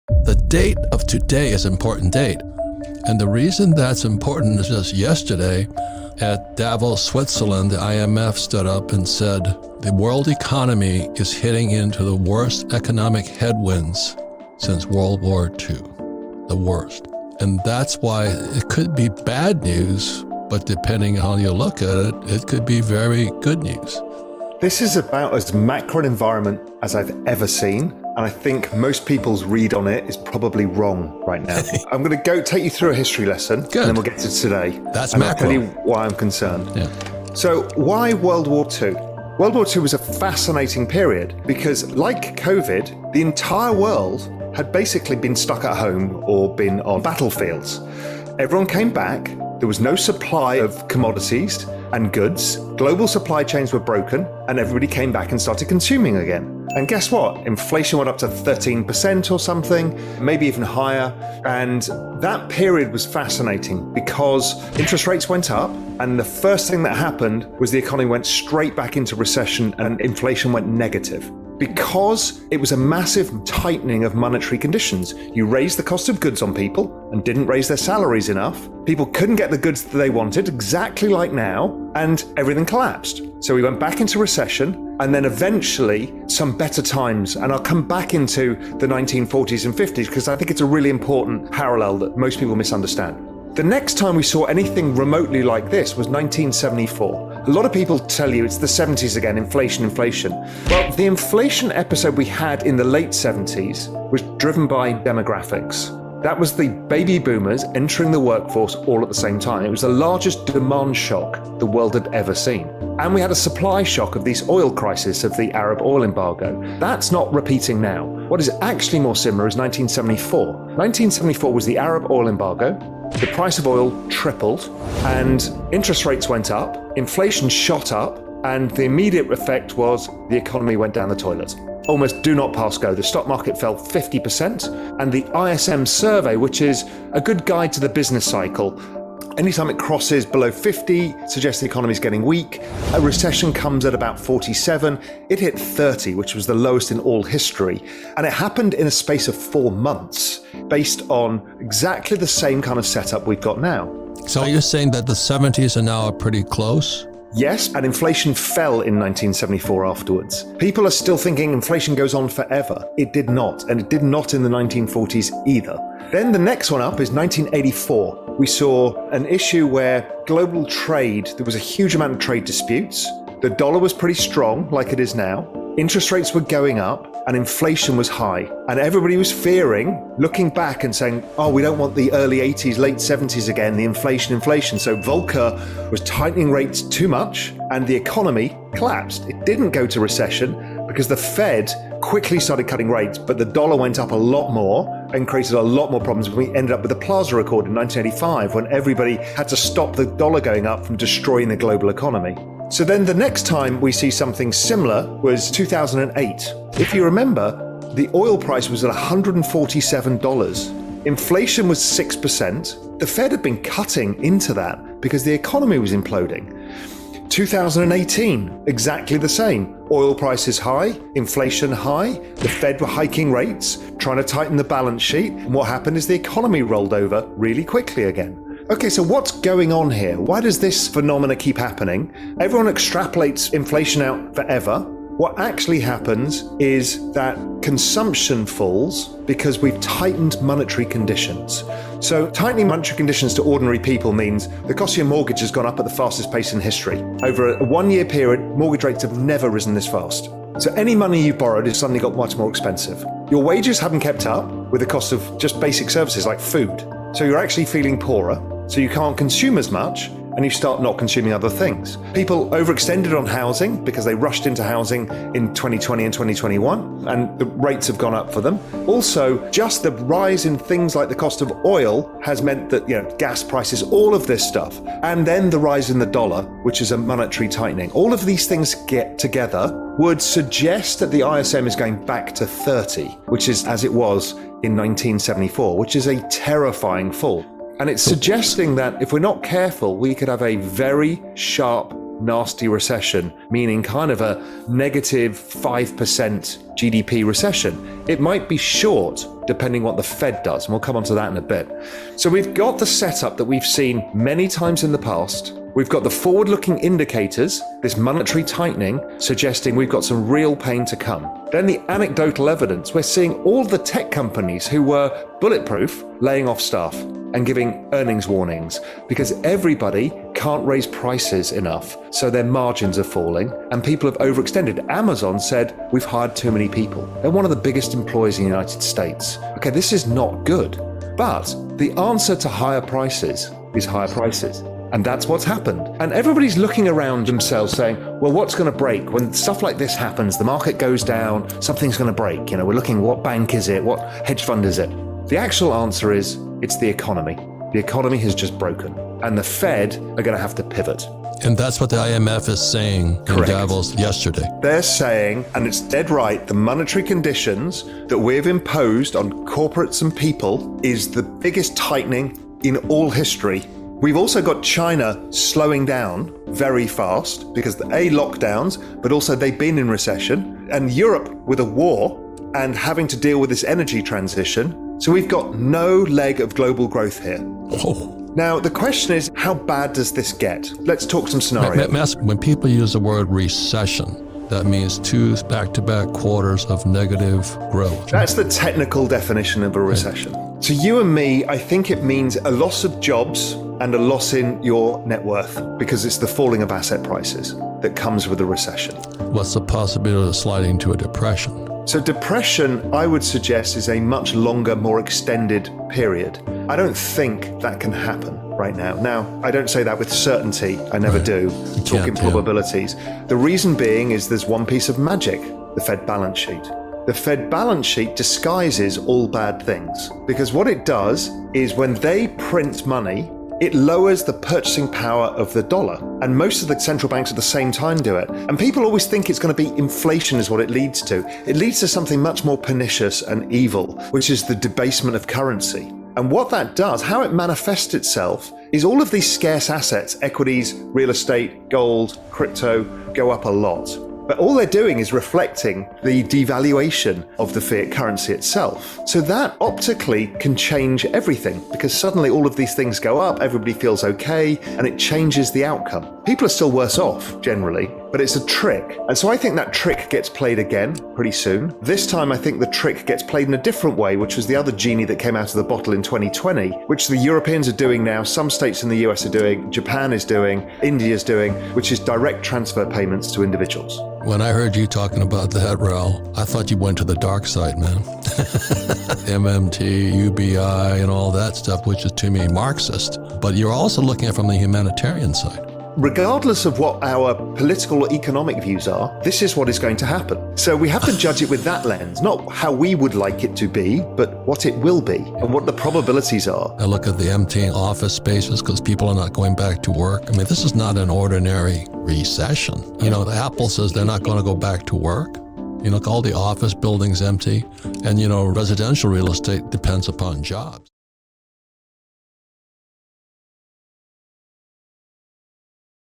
The date of today is an important date. And the reason that's important is just yesterday at Davos, Switzerland, the IMF stood up and said the world economy is hitting into the worst economic headwinds since World War II, the worst. And that's why it could be bad news, but depending on how you look at it, it could be very good news. This is about as macro an environment as I've ever seen. And I think most people's read on it is probably wrong right now. I'm going to take you through a history lesson, Good. And then we'll get to today. That's and macro. I'll tell you why I'm concerned. Yeah. So why World War II? World War II was a fascinating period because, like COVID, the entire world had basically been stuck at home or been on battlefields. Everyone came back. There was no supply of commodities and goods. Global supply chains were broken and everybody came back and started consuming again. And guess what? Inflation went up to 13% or something, maybe even higher. And that period was fascinating because interest rates went up. And the first thing that happened was the economy went straight back into recession and inflation went negative. Because it was a massive tightening of monetary conditions. You raised the cost of goods on people and didn't raise their salaries enough. People couldn't get the goods that they wanted, exactly like now, and everything collapsed. So we went back into recession and then eventually some better times. And I'll come back into the 1940s and 50s because I think it's a really important parallel that most people misunderstand. The next time we saw anything remotely like this was 1974. A lot of people tell you it's the 70s again, inflation. Well, the inflation episode we had in the late 70s was driven by demographics. That was the baby boomers entering the workforce all at the same time. It was the largest demand shock the world had ever seen. And we had a supply shock of this oil crisis of the Arab oil embargo. That's not repeating now. What is actually more similar is 1974. 1974 was the Arab oil embargo. The price of oil tripled and interest rates went up, inflation shot up, and the immediate effect was the economy went down the toilet. Almost do not pass go. The stock market fell 50%, and the ISM survey, which is a good guide to the business cycle, anytime it crosses below 50, suggests the economy is getting weak. A recession comes at about 47. It hit 30, which was the lowest in all history. And it happened in a space of 4 months, based on exactly the same kind of setup we've got now. So you're saying that the 70s are now pretty close? Yes, and inflation fell in 1974 afterwards. People are still thinking inflation goes on forever. It did not, and it did not in the 1940s either. Then the next one up is 1984. We saw an issue where global trade, there was a huge amount of trade disputes. The dollar was pretty strong, like it is now. Interest rates were going up and inflation was high. And everybody was fearing, looking back and saying, oh, we don't want the early 80s, late 70s again, the inflation. So Volcker was tightening rates too much and the economy collapsed. It didn't go to recession because the Fed quickly started cutting rates, but the dollar went up a lot more and created a lot more problems. We ended up with the Plaza Accord in 1985 when everybody had to stop the dollar going up from destroying the global economy. So then the next time we see something similar was 2008. If you remember, the oil price was at $147. Inflation was 6%. The Fed had been cutting into that because the economy was imploding. 2018, exactly the same. Oil prices high, inflation high, the Fed were hiking rates, trying to tighten the balance sheet, and what happened is the economy rolled over really quickly again. Okay, so what's going on here? Why does this phenomena keep happening? Everyone extrapolates inflation out forever. What actually happens is that consumption falls because we've tightened monetary conditions. So tightening monetary conditions to ordinary people means the cost of your mortgage has gone up at the fastest pace in history. Over a 1-year period, mortgage rates have never risen this fast. So any money you borrowed has suddenly got much more expensive. Your wages haven't kept up with the cost of just basic services like food. So you're actually feeling poorer. So you can't consume as much and you start not consuming other things. People overextended on housing because they rushed into housing in 2020 and 2021 and the rates have gone up for them. Also, just the rise in things like the cost of oil has meant that, gas prices, all of this stuff, and then the rise in the dollar, which is a monetary tightening. All of these things get together would suggest that the ISM is going back to 30, which is as it was in 1974, which is a terrifying fall. And it's suggesting that if we're not careful, we could have a very sharp nasty recession, meaning kind of a negative 5% GDP recession. It might be short, depending what the Fed does, and we'll come on to that in a bit. So we've got the setup that we've seen many times in the past. We've got the forward-looking indicators, this monetary tightening, suggesting we've got some real pain to come. Then the anecdotal evidence, we're seeing all the tech companies who were bulletproof laying off staff and giving earnings warnings because everybody can't raise prices enough, so their margins are falling and people have overextended. Amazon said, we've hired too many people. They're one of the biggest employers in the United States. Okay, this is not good. But the answer to higher prices is higher prices. And that's what's happened. And everybody's looking around themselves saying, well, what's going to break? When stuff like this happens, the market goes down, something's going to break. We're looking, what bank is it? What hedge fund is it? The actual answer is, it's the economy. The economy has just broken. And the Fed are going to have to pivot. And that's what the IMF is saying in Davos yesterday. They're saying, and it's dead right, the monetary conditions that we've imposed on corporates and people is the biggest tightening in all history. We've also got China slowing down very fast because the lockdowns, but also they've been in recession, and Europe with a war and having to deal with this energy transition. So we've got no leg of global growth here. Oh. Now, the question is, how bad does this get? Let's talk some scenarios. When people use the word recession, that means 2 back-to-back quarters of negative growth. That's the technical definition of a recession. To you and me, I think it means a loss of jobs and a loss in your net worth because it's the falling of asset prices that comes with a recession. What's the possibility of sliding to a depression? So depression, I would suggest, is a much longer, more extended period. I don't think that can happen right now. Now, I don't say that with certainty. I never do. Talking probabilities. The reason being is there's one piece of magic, the Fed balance sheet. The Fed balance sheet disguises all bad things because what it does is when they print money, it lowers the purchasing power of the dollar. And most of the central banks at the same time do it. And people always think it's going to be inflation is what it leads to. It leads to something much more pernicious and evil, which is the debasement of currency. And what that does, how it manifests itself, is all of these scarce assets, equities, real estate, gold, crypto, go up a lot. But all they're doing is reflecting the devaluation of the fiat currency itself. So that optically can change everything because suddenly all of these things go up, everybody feels okay, and it changes the outcome. People are still worse off generally, but it's a trick. And so I think that trick gets played again pretty soon. This time I think the trick gets played in a different way, which was the other genie that came out of the bottle in 2020, which the Europeans are doing now, some states in the US are doing, Japan is doing, India is doing, which is direct transfer payments to individuals. When I heard you talking about that, Raul, I thought you went to the dark side, man. MMT, UBI, and all that stuff, which is to me Marxist. But you're also looking at it from the humanitarian side. Regardless of what our political or economic views are, this is what is going to happen. So we have to judge it with that lens, not how we would like it to be, but what it will be and what the probabilities are. I look at the emptying office spaces because people are not going back to work. I mean, this is not an ordinary recession. The Apple says they're not going to go back to work. All the office buildings empty, and residential real estate depends upon jobs.